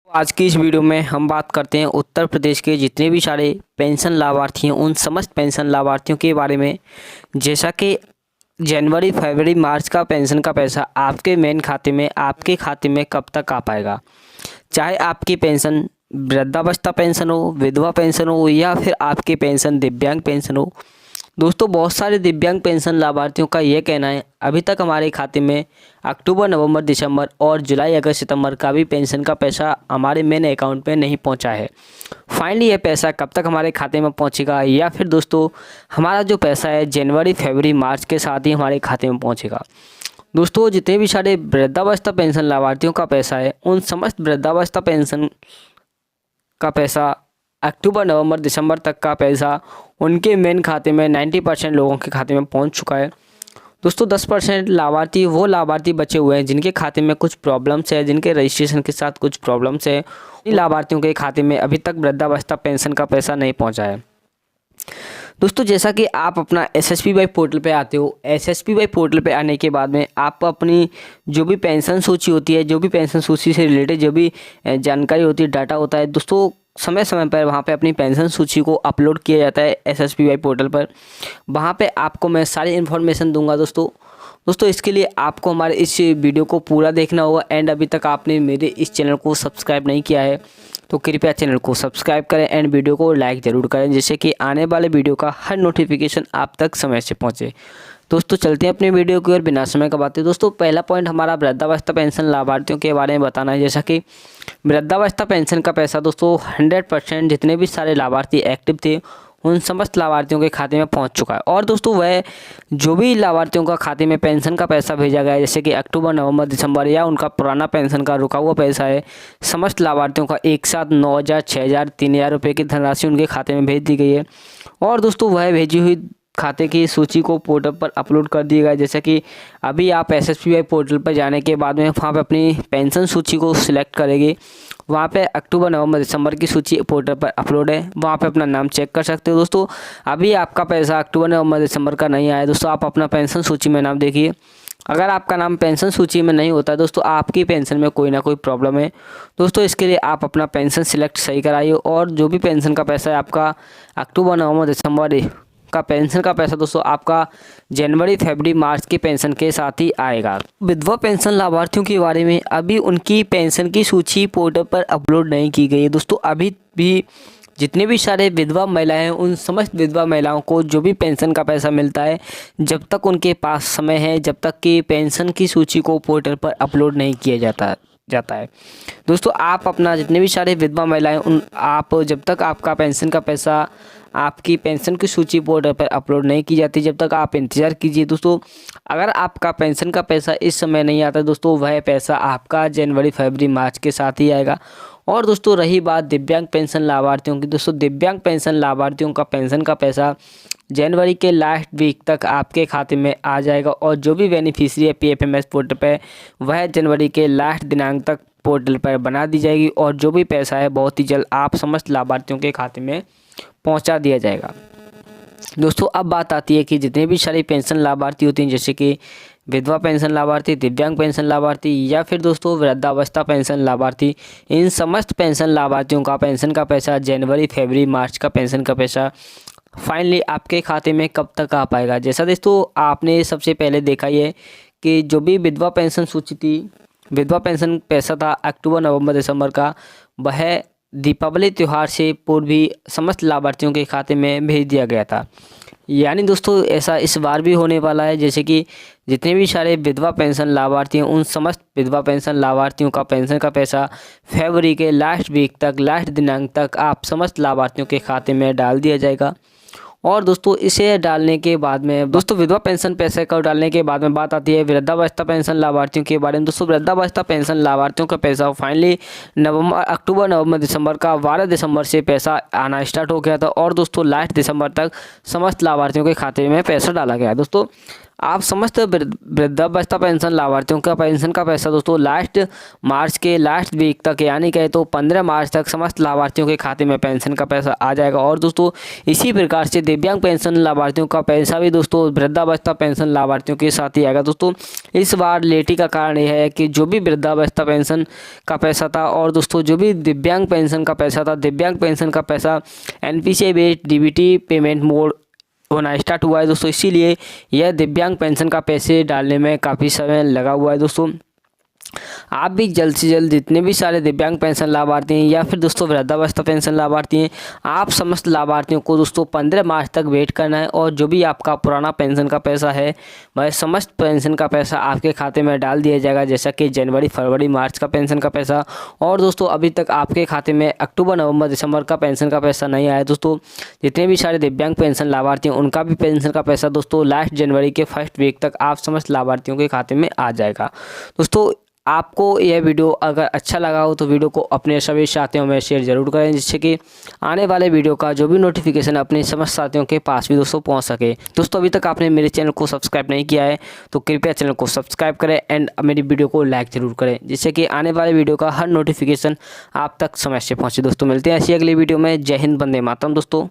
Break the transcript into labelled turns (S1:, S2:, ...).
S1: आज की इस वीडियो में हम बात करते हैं उत्तर प्रदेश के जितने भी सारे पेंशन लाभार्थी हैं उन समस्त पेंशन लाभार्थियों के बारे में। जैसा कि जनवरी, फरवरी, मार्च का पेंशन का पैसा आपके मेन खाते में, आपके खाते में कब तक आ पाएगा। चाहे आपकी पेंशन वृद्धावस्था पेंशन हो, विधवा पेंशन हो या फिर आपकी पेंशन दिव्यांग पेंशन हो। दोस्तों, बहुत सारे दिव्यांग पेंशन लाभार्थियों का ये कहना है अभी तक हमारे खाते में अक्टूबर, नवंबर, दिसंबर और जुलाई, अगस्त, सितंबर का भी पेंशन का पैसा हमारे मेन अकाउंट में नहीं पहुंचा है। फाइनली ये पैसा कब तक हमारे खाते में पहुंचेगा, या फिर दोस्तों हमारा जो पैसा है जनवरी, फरवरी, मार्च के साथ ही हमारे खाते में पहुंचेगा। दोस्तों, जितने भी सारे वृद्धावस्था पेंशन लाभार्थियों का पैसा है उन समस्त वृद्धावस्था पेंशन का पैसा अक्टूबर, नवंबर, दिसंबर तक का पैसा उनके मेन खाते में 90% लोगों के खाते में पहुंच चुका है। दोस्तों, 10% लाभार्थी वो लाभार्थी बचे हुए हैं जिनके खाते में कुछ प्रॉब्लम्स है, जिनके रजिस्ट्रेशन के साथ कुछ प्रॉब्लम्स है। इन लाभार्थियों के खाते में अभी तक वृद्धावस्था पेंशन का पैसा नहीं पहुंचा है। दोस्तों, जैसा कि आप अपना SSBY पोर्टल पे आते हो, SSBY पोर्टल पे आने के बाद में आप अपनी जो भी पेंशन सूची होती है, जो भी पेंशन सूची से रिलेटेड जो भी जानकारी होती है, डाटा होता है, दोस्तों समय समय पर वहाँ पे अपनी पेंशन सूची को अपलोड किया जाता है SSBY पोर्टल पर। वहाँ पे आपको मैं सारी इन्फॉर्मेशन दूंगा। दोस्तों इसके लिए आपको हमारे इस वीडियो को पूरा देखना होगा। एंड अभी तक आपने मेरे इस चैनल को सब्सक्राइब नहीं किया है तो कृपया चैनल को सब्सक्राइब करें एंड वीडियो को लाइक ज़रूर करें, जिससे कि आने वाले वीडियो का हर नोटिफिकेशन आप तक समय से पहुँचे। दोस्तों चलते हैं अपनी वीडियो की ओर बिना समय गवाते। दोस्तों, पहला पॉइंट हमारा वृद्धावस्था पेंशन लाभार्थियों के बारे में बताना है। जैसा कि वृद्धावस्था पेंशन का पैसा दोस्तों 100% जितने भी सारे लाभार्थी एक्टिव थे उन समस्त लाभार्थियों के खाते में पहुंच चुका है। और दोस्तों वह जो भी लाभार्थियों का खाते में पेंशन का पैसा भेजा गया है, जैसे कि अक्टूबर, नवंबर, दिसंबर या उनका पुराना पेंशन का रुका हुआ पैसा है, समस्त लाभार्थियों का एक साथ 9,000, 6,000, 3,000 रुपये की धनराशि उनके खाते में भेज दी गई है। और दोस्तों वह भेजी हुई खाते की सूची को पोर्टल पर अपलोड कर दिया गया। जैसे कि अभी आप SSBY पोर्टल पर जाने के बाद में वहाँ पे अपनी पेंशन सूची को सिलेक्ट करेंगे। वहाँ पे अक्टूबर, नवंबर, दिसंबर की सूची पोर्टल पर अपलोड है, वहाँ पे अपना नाम चेक कर सकते हो। दोस्तों अभी आपका पैसा अक्टूबर, नवंबर, दिसंबर का नहीं आया दोस्तों, आप अपना पेंशन सूची में नाम देखिए। अगर आपका नाम पेंशन सूची में नहीं होता दोस्तों, आपकी पेंशन में कोई ना कोई प्रॉब्लम है। दोस्तों इसके लिए आप अपना पेंशन सिलेक्ट सही कराइए। और जो भी पेंशन का पैसा है आपका अक्टूबर, नवंबर, दिसंबर का पेंशन का पैसा दोस्तों आपका जनवरी, फरवरी, मार्च की पेंशन के साथ ही आएगा। विधवा पेंशन लाभार्थियों के बारे में अभी उनकी पेंशन की सूची पोर्टल पर अपलोड नहीं की गई है। दोस्तों अभी भी जितने भी सारे विधवा महिलाएं हैं उन समस्त विधवा महिलाओं को जो भी पेंशन का पैसा मिलता है, जब तक उनके पास समय है, जब तक कि पेंशन की सूची को पोर्टल पर अपलोड नहीं किया जाता है। दोस्तों आप अपना जितने भी सारे विधवा महिलाएं उन आप जब तक आपका पेंशन का पैसा आपकी पेंशन की सूची पोर्टल पर अपलोड नहीं की जाती, जब तक आप इंतज़ार कीजिए। दोस्तों अगर आपका पेंशन का पैसा इस समय नहीं आता दोस्तों, वह पैसा आपका जनवरी, फरवरी, मार्च के साथ ही आएगा। और दोस्तों रही बात दिव्यांग पेंशन लाभार्थियों की, दोस्तों दिव्यांग पेंशन लाभार्थियों का पेंशन का पैसा जनवरी के लास्ट वीक तक आपके खाते में आ जाएगा। और जो भी बेनिफिशियरी है PFMS पोर्टल पर, वह जनवरी के लास्ट दिनांक तक पोर्टल पर बना दी जाएगी। और जो भी पैसा है बहुत ही जल्द आप समस्त लाभार्थियों के खाते में पहुंचा दिया जाएगा। दोस्तों अब बात आती है कि जितने भी सारी पेंशन लाभार्थी होती हैं, जैसे कि विधवा पेंशन लाभार्थी, दिव्यांग पेंशन लाभार्थी या फिर दोस्तों वृद्धावस्था पेंशन लाभार्थी, इन समस्त पेंशन लाभार्थियों का पेंशन का पैसा जनवरी, फरवरी, मार्च का पेंशन का पैसा फाइनली आपके खाते में कब तक आ पाएगा। जैसा दोस्तों आपने सबसे पहले देखा ही है कि जो भी विधवा पेंशन सूची थी, विधवा पेंशन पैसा था अक्टूबर, नवंबर, दिसंबर का, वह दीपावली त्यौहार से पूर्व भी समस्त लाभार्थियों के खाते में भेज दिया गया था। यानी दोस्तों ऐसा इस बार भी होने वाला है। जैसे कि जितने भी सारे विधवा पेंशन लाभार्थी हैं उन समस्त विधवा पेंशन लाभार्थियों का पेंशन का पैसा फरवरी के लास्ट वीक तक, लास्ट दिनांक तक आप समस्त लाभार्थियों के खाते में डाल दिया जाएगा। और दोस्तों इसे डालने के बाद में दोस्तों विधवा पेंशन पैसे को डालने के बाद में बात आती है वृद्धावस्था पेंशन लाभार्थियों के बारे में। दोस्तों वृद्धावस्था पेंशन लाभार्थियों का पैसा फाइनली अक्टूबर, नवंबर, दिसंबर का 12 दिसंबर से पैसा आना स्टार्ट हो गया था। और दोस्तों लास्ट दिसंबर तक समस्त लाभार्थियों के खाते में पैसा डाला गया। दोस्तों आप समस्त वृद्धावस्था पेंशन लाभार्थियों का पेंशन का पैसा दोस्तों लास्ट मार्च के लास्ट वीक तक यानी कहे तो 15 मार्च तक समस्त लाभार्थियों के खाते में पेंशन का पैसा आ जाएगा। और दोस्तों इसी प्रकार से दिव्यांग पेंशन लाभार्थियों का पैसा भी दोस्तों वृद्धावस्था पेंशन लाभार्थियों के साथ ही आएगा। दोस्तों इस बार लेटी का कारण यह है कि जो भी वृद्धावस्था पेंशन का पैसा था और दोस्तों जो भी दिव्यांग पेंशन का पैसा था, दिव्यांग पेंशन का पैसा NPCI based DBT payment mode होना स्टार्ट हुआ है दोस्तों, इसीलिए यह दिव्यांग पेंशन का पैसे डालने में काफ़ी समय लगा हुआ है। दोस्तों आप भी जल्द से जल्द जितने भी सारे दिव्यांग पेंशन लाभार्थी हैं या फिर दोस्तों वृद्धावस्था पेंशन लाभार्थी हैं, आप समस्त लाभार्थियों को दोस्तों 15 मार्च तक वेट करना है और जो भी आपका पुराना पेंशन का पैसा है वह समस्त पेंशन का पैसा आपके खाते में डाल दिया जाएगा, जैसा कि जनवरी फरवरी मार्च का पेंशन का पैसा। और दोस्तों अभी तक आपके खाते में अक्टूबर नवंबर दिसंबर का पेंशन का पैसा नहीं आया। दोस्तों जितने भी सारे दिव्यांग पेंशन लाभार्थी हैं उनका भी पेंशन का पैसा दोस्तों लास्ट जनवरी के फर्स्ट वीक तक आप समस्त लाभार्थियों के खाते में आ जाएगा। दोस्तों आपको यह वीडियो अगर अच्छा लगा हो तो वीडियो को अपने सभी साथियों में शेयर जरूर करें, जिससे कि आने वाले वीडियो का जो भी नोटिफिकेशन अपने समस्त साथियों के पास भी दोस्तों पहुंच सके। दोस्तों अभी तक आपने मेरे चैनल को सब्सक्राइब नहीं किया है तो कृपया चैनल को सब्सक्राइब करें एंड मेरी वीडियो को लाइक जरूर करें, जिससे कि आने वाले वीडियो का हर नोटिफिकेशन आप तक समय से पहुँचे। दोस्तों मिलते हैं ऐसी अगली वीडियो में। जय हिंद, वंदे मातरम दोस्तों।